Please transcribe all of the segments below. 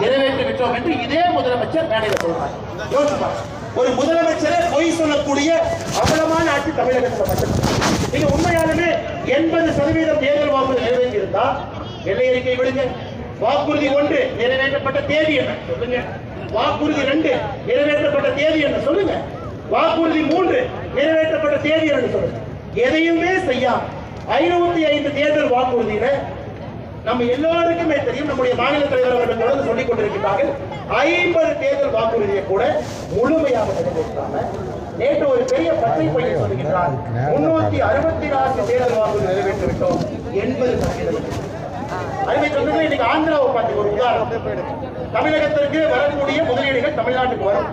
நிறைவேற்றி விட்டோம் என்று இதே முதலமைச்சர் மேடையில் சொல்றார். யோசிப்பார், ஒரு முதலமைச்சரே பொய் சொல்லக்கூடிய அவலமான ஆட்சி தமிழகத்தில் மட்டும். நீங்க உண்மையாலுமே 80% தேர்தல் வாக்குறுதி நிறைவேற்றி இருந்தா வெள்ளை அறிக்கை விடுங்க. வாக்குறுதி 1 நிறைவேற்றப்பட்ட தேதி என்ன சொல்லுங்க. வாக்குறுதி 2 நிறைவேற்றப்பட்ட தேதி என்ன சொல்லுங்க. வாக்குறுதி 3 நிறைவேற்றப்பட்ட தேதி என்ன சொல்லுங்க. எதையுமே செய்யாம 505 தேர்தல் வாக்குறுதியில நம்ம எல்லோருக்குமே தெரியும், நம்முடைய மாநில தலைவர் அவர்கள் தொடர்ந்து சொல்லிக் கொண்டிருக்கிறார்கள், 50 தேர்தல் வாக்குறுதியை கூட முழுமையாக நிறைவேற்றாம நேற்று ஒரு பெரிய பச்சை பையை சொல்லுகிறார், 364 தேர்தல் வாக்குறுதி நிறைவேற்றி விட்டோம், 80%. அருமை சொந்தங்களே, இன்னைக்கு ஆந்திராவை பார்த்து ஒரு உதாரணம். தமிழகத்திற்கு வரக்கூடிய முதலீடுகள் தமிழ்நாட்டுக்கு வரும்.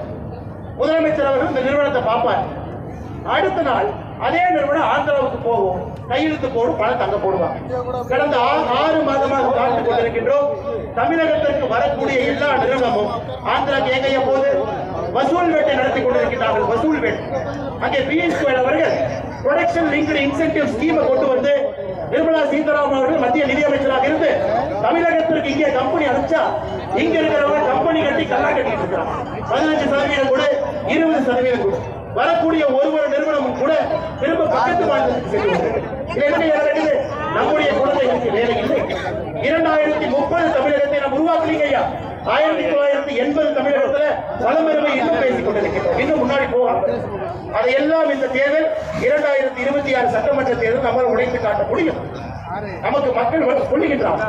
முதலமைச்சர் அவர்கள் இந்த நிறுவனத்தை பார்ப்பார். அடுத்த நாள் அதே நிறுவனம் ஆந்திராவுக்கு போகும், கையெழுத்து போடும், பணம் தங்க போடுவாங்க. கடந்த 6 மாதமாக பார்த்துக் கொண்டிருக்கின்றோம். தமிழகத்திற்கு வரக்கூடிய எல்லா நிறுவனமும் ஆந்திராக்கு எங்கைய போது வசூல் வேட்டை நடத்தி கொண்டிருக்கிறார்கள். வசூல் வேட்டை. அங்கே பிஎஸ் கோயல் அவர்கள் ப்ரொடக்ஷன் லிங்க்டு இன்சென்டிவ் ஸ்கீமை கொண்டு வந்து நிர்மலா சீதாராமன் அவர்கள் மத்திய நிதியமைச்சராக இருந்து தமிழகத்திற்கு இங்கே கம்பெனி அனுப்பிச்சா இங்க இருக்கிறவங்க கம்பெனி கட்டி கல்லா கட்டிட்டு இருக்கிறாங்க. 15% கூட 20% கூட வரக்கூடிய ஒவ்வொரு நிறுவனமும் கூட திரும்ப பக்கத்து மாநிலத்துக்கு சென்று நம்முடைய குழந்தைகளுக்கு வேலை இல்லை. 2030 தமிழகத்தை நாம் உருவாக்கலீங்க ஐயா. 1980 தமிழகத்துல பலமருமை இன்னும் பேசிக் கொண்டிருக்கிறோம். இன்னும் முன்னாடி போகலாம். அதையெல்லாம் இந்த தேர்தல் 2026 சட்டமன்ற தேர்தல் நம்மால் உடைத்து காட்ட முடியும். நமக்கு மக்கள் சொல்லுகின்றார்,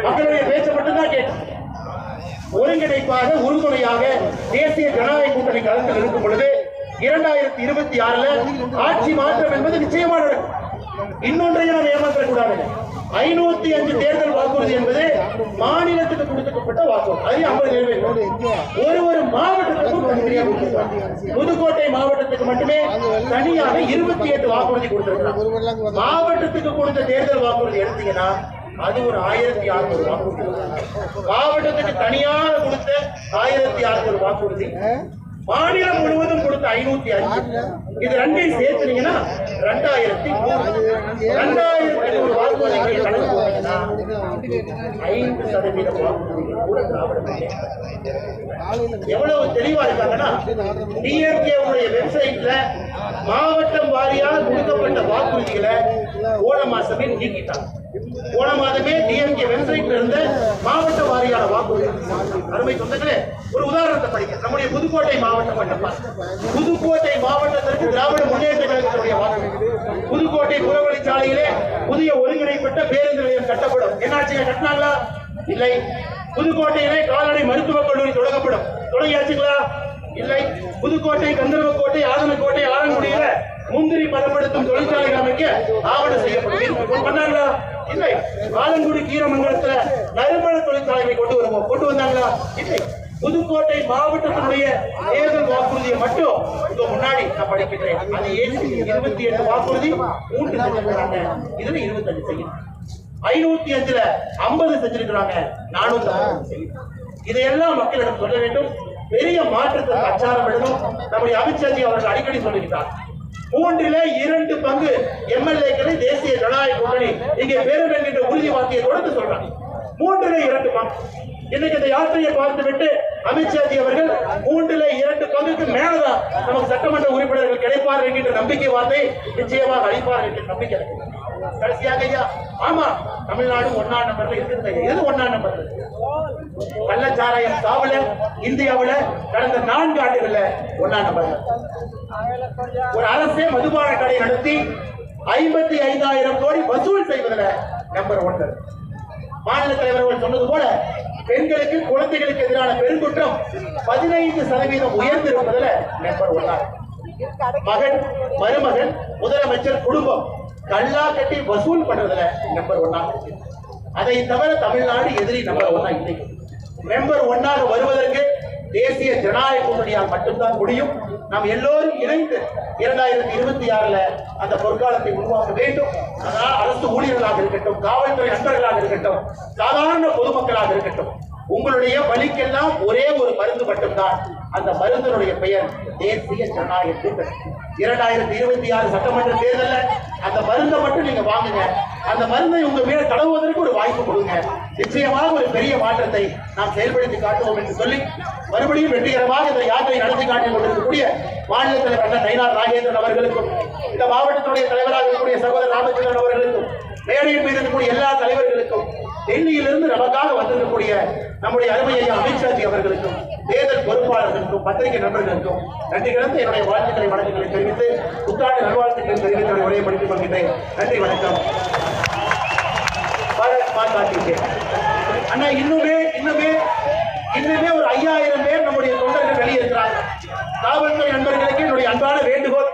மக்களுடைய பேச்சை மட்டும்தான் கேட்டோம். ஒருங்கிணைப்பாக உறுதுணையாக தேசிய ஜனநாயக கூட்டணி களத்தில் இருக்கும் பொழுது 2026 ஆட்சி மாற்றம் என்பது நிச்சயமாக நடக்கும். இன்னொன்றையும் நாம் ஏமாற்றக்கூடாது. 505 தேர்தல் வாக்குறுதி என்பது மாநிலத்துக்கு கொடுக்கப்பட்ட வாக்குறுதி. அது 50 நிறைவேற்றும். ஒரு மாவட்டத்துக்கும் புதுக்கோட்டை மாவட்டத்துக்கு மட்டுமே தனியாக 28 வாக்குறுதி கொடுத்திருக்கிறார். மாவட்டத்துக்கு கொடுத்த தேர்தல் வாக்குறுதி எடுத்தீங்கன்னா அது ஒரு 1600 வாக்குறுதி. மாவட்டத்துக்கு தனியாக கொடுத்த 1600 வாக்குறுதி, மாநிலம் முழுவதும் கொடுத்த 505, இது ரெண்டையும் சேர்த்துனீங்கன்னா 2100 வாக்குறுதிகள் கணக்கு போனீங்கன்னா 5% வாக்குறுதிகள் கூட திராவிட. எவ்வளவு தெளிவா இருக்காங்கன்னா, டிஎம்கே உடைய வெப்சைட்ல மாவட்டம் வாரியாக கொடுக்கப்பட்ட வாக்குறுதிகளை போன மாசமே நீக்கிட்டாங்க. போன மாதமே டிஎம்கே வெப்சைட்ல இருந்து மாவட்ட வாரியான வாக்குறுதி. அருமை சொந்தங்களே, ஒரு உதாரணத்தை படிக்க, நம்முடைய புதுக்கோட்டை மாவட்டம் மட்டும். புதுக்கோட்டை மாவட்டத்திற்கு திராவிட முன்னேற்ற கழகத்துடைய வாக்குறுதி. புதுக்கோட்டை புறவழிச்சாலையிலே புதிய ஒருங்கிணைப்பட்ட பேருந்து நிலையம் கட்டப்படும். என்னாச்சுங்க, கட்டினாங்களா? இல்லை. புதுக்கோட்டையிலே கால்நடை மருத்துவக் கல்லூரி தொடங்கப்படும். தொடங்கியாச்சுங்களா? இல்லை. புதுக்கோட்டை, கந்தர்வக்கோட்டை, ஆதனக்கோட்டை, ஆலங்குடியில முந்திரி பதப்படுத்தும் தொழிற்சாலைகள் அமைக்க ஆவணம் செய்யப்படும். பண்ணாங்களா? இல்லை. ஆலங்குடி கீரமங்கலத்துல நறுமண தொழிற்சாலைகளை கொண்டு வந்தாங்களா? இல்லை. புதுக்கோட்டை மாவட்டத்தினுடைய தேர்தல் வாக்குறுதியை மட்டும் இங்க முன்னாடி நான் படிக்கிறேன். அது 28 வாக்குறுதி 3 செஞ்சிருக்கிறாங்க. இதுல 25 செய்யணும். 505ல 50 செஞ்சிருக்கிறாங்க. 450 செய்யணும். இதையெல்லாம் மக்களிடம் சொல்ல வேண்டும். பெரிய மாற்றத்திற்கு அச்சாரம் எழுதும். நம்முடைய அமித்ஷாஜி அவர்கள் அடிக்கடி சொல்லுகிறார், 3/2 பங்கு எம்எல்ஏக்களை தேசிய ஜனநாயக கூட்டணி இங்கே பெறும் என்கின்ற உறுதி வாக்கியை தொடர்ந்து சொல்றாங்க. 3/2 பங்கு. இன்னைக்கு இந்த யாத்திரையை பார்த்துவிட்டு அமித்ஷாஜி அவர்கள் 3/2 பங்குக்கு மேலதான் நமக்கு சட்டமன்ற உறுப்பினர்கள் கிடைப்பார் என்கின்ற நம்பிக்கை வார்த்தை நிச்சயமாக அளிப்பார் என்கிற நம்பிக்கை இருக்கு. கடைசியாக ஐயா, ஆமா, தமிழ்நாடு 1ஆம் நம்பர்ல இருக்குது. எது 1ஆம் நம்பர்ல? கள்ளச்சாராயம் சாவல இந்தியாவுல கடந்த 4 ஆண்டுகள்ல 1ஆம் நம்பர்ல. ஒரு அரசே மதுபான கடை நடத்தி 55,000 கோடி வசூல் செய்வதில் நம்பர் 1. மாநில தலைவர்கள் சொன்னது போல பெண்களுக்கு, குழந்தைகளுக்கு எதிரான பெருங்குற்றம் 15% உயர்ந்திருப்பதில் நம்பர் 1. மகன், மருமகன், முதலமைச்சர் குடும்பம் கல்லா கட்டி வசூல் பண்றதுல நம்பர் 1. அதை தவிர தமிழ்நாடு எதிரி நம்பர் 1 இல்லை. நம்பர் 1 வருவதற்கு தேசிய ஜனநாயக கூட்டணியால் மட்டும்தான் முடியும். நாம் எல்லோரும் இணைந்து 2026 அந்த பொற்காலத்தை உருவாக்க வேண்டும். அதனால் அரசு ஊழியர்களாக இருக்கட்டும், காவல்துறை நண்பர்களாக இருக்கட்டும், சாதாரண பொதுமக்களாக இருக்கட்டும், உங்களுடைய வலிக்கெல்லாம் ஒரே ஒரு மருந்து மட்டும்தான். அந்த மருந்தினுடைய பெயர் தேசிய ஜனநாயக கூட்டணி. 2026 சட்டமன்ற தேர்தலில் அந்த மருந்தை மட்டும் நீங்க வாங்குங்க. அந்த மருந்தை உங்க மேல தடவுவதற்கு ஒரு வாய்ப்பு கொடுங்க. நிச்சயமாக ஒரு பெரிய மாற்றத்தை நாம் செயல்படுத்தி காட்டுவோம் என்று சொல்லி மறுபடியும் வெற்றிகரமாக இந்த யாத்திரை நடத்தி காட்டிக் கொண்டிருக்கக்கூடிய மாநில தலைவர் அண்ணன் நயினார் நாகேந்திரன் அவர்களுக்கும், இந்த மாவட்டத்தினுடைய தலைவராக இருக்கக்கூடிய சகோதரர் ராமச்சந்திரன் அவர்களுக்கும், மேடையின் மீது இருக்கக்கூடிய எல்லா தலைவர்களுக்கும், டெல்லியிலிருந்து நமக்காக வந்திருக்கக்கூடிய நம்முடைய அருமை ஐயா அமித்ஷாஜி அவர்களுக்கும், தேர்தல் பொறுப்பாளர்களுக்கும், பத்திரிகை நண்பர்களுக்கும் நன்றி கலந்து என்னுடைய வாழ்த்துக்களை வணக்கங்களை தெரிவித்து புத்தாண்டு நல்வாழ்த்துக்களை தெரிவித்து உரையப்படுத்திக் கொள்கிறேன். நன்றி, வணக்கம். பாரத் மாதா கி ஜெய். அண்ணா, இன்னுமே ஒரு 5000 பேர் நம்முடைய தொண்டர்கள் வெளியிருக்கிறாங்க. காவல்துறை நண்பர்களுக்கு என்னுடைய அன்பான வேண்டுகோள்,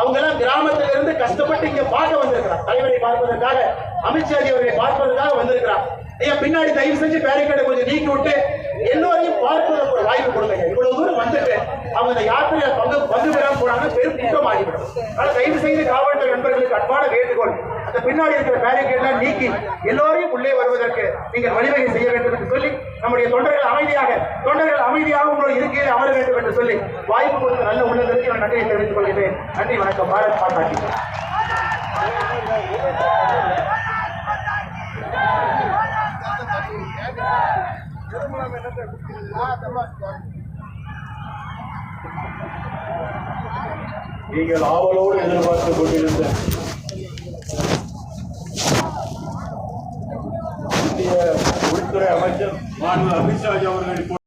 அவங்க எல்லாம் கிராமத்திலிருந்து கஷ்டப்பட்டு இங்க பார்க்க வந்திருக்கிறார். தலைவரை பார்ப்பதற்காக, அமித்ஷாஜி அவர்களை பார்ப்பதற்காக வந்திருக்கிறார். ஐயா, பின்னாடி தயவு செஞ்சு பேரிகேடை கொஞ்சம் நீக்கி விட்டு எல்லோரையும் பார்ப்பதற்கு ஒரு வாய்ப்பு கொடுங்க. இவ்வளவு தூரம் வந்துட்டு அவங்க இந்த யாத்திரையை பங்கு பெறாம போனாங்கன்னா பெரும் குற்றம் ஆகிவிடும். அதனால தயவு செய்து காவல்துறை நண்பர்களுக்கு அன்பான வேண்டுகோள், அந்த பின்னாடி இருக்கிற பேரிகேட்லாம் நீக்கி எல்லோரையும் உள்ளே வருவதற்கு நீங்கள் வழிவகை செய்ய வேண்டும் என்று சொல்லி, நம்முடைய தொண்டர்கள் அமைதியாக உங்களுடைய இருக்கையில் அமர வேண்டும் என்று சொல்லி வாய்ப்பு கொடுத்த நல்ல உள்ளதற்கு நான் நன்றியை தெரிவித்துக் கொள்கிறேன். நன்றி, வணக்கம். பாரத் மாதா கி ஜெய். நீங்கள் ஆவலோடு எதிர்பார்த்துக் கொண்டிருந்த இந்திய உள்துறை அமைச்சர் மாண்பு அமித்ஷாஜி அவர்கள்